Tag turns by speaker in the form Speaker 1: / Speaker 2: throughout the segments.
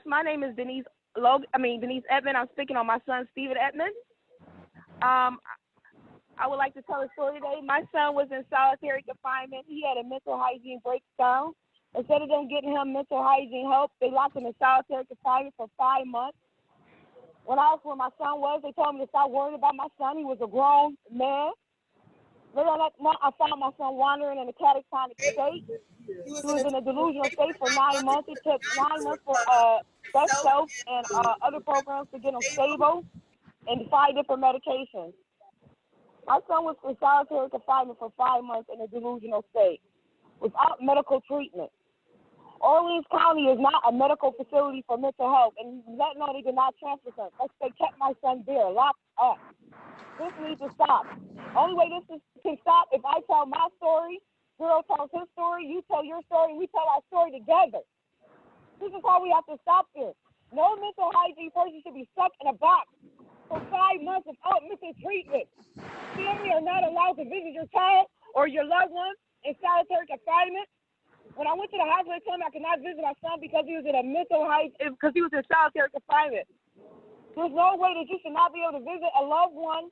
Speaker 1: My name is Denise Edmond. I'm speaking on my son, Stephen Edmond. I would like to tell a story today. My son was in solitary confinement. He had a mental hygiene breakdown. Instead of them getting him mental hygiene help, they locked him in solitary confinement for 5 months. When I asked where my son was, they told me to stop worrying about my son. He was a grown man. Later on that month, I found my son wandering in a catatonic state. He was in a delusional state for 9 months. It took 9 months for best self and other programs to get him stable and 5 different medications. My son was in solitary confinement for 5 months in a delusional state without medical treatment. Orleans County is not a medical facility for mental health, and that no, they did not transfer him. They kept my son there, locked up. This needs to stop. Only way this can stop if I tell my story, Zero tells his story, you tell your story, and we tell our story together. This is how we have to stop this. No mental hygiene person should be stuck in a box for 5 months without missing treatment. Family are not allowed to visit your child or your loved ones in solitary confinement. When I went to the hospital, they told me I could not visit my son because he was in a because he was in solitary confinement. There's no way that you should not be able to visit a loved one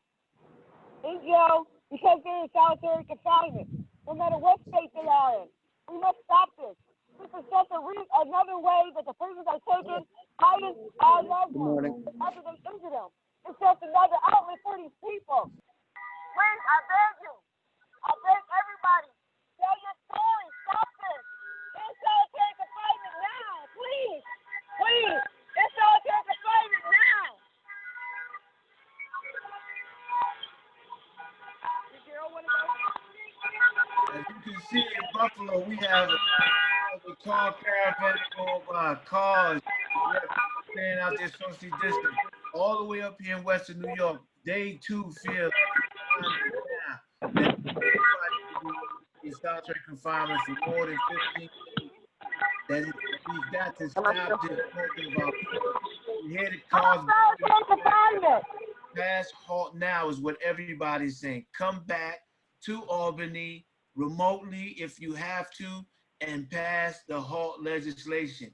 Speaker 1: in jail because they're in solitary confinement, no matter what state they are in. We must stop this. This is just another way that the prisons are taking hiding our loved ones after they injure them. It's just another outlet for these people. Please, I beg you. I beg everybody. Tell your story. Stop this. In solitary confinement now. Please. Please. In solitary confinement now. Did Gerald want to go?
Speaker 2: As you can see in Buffalo, we have a car caravan going by, cars. We have people staying out there socially distant. All the way up here in Western New York, they too feel in solitary confinement for more than 15 days. That we've got to stop this talking about people. We hear the cars. Pass halt now is what everybody's saying. Come back to Albany remotely if you have to and pass the halt legislation.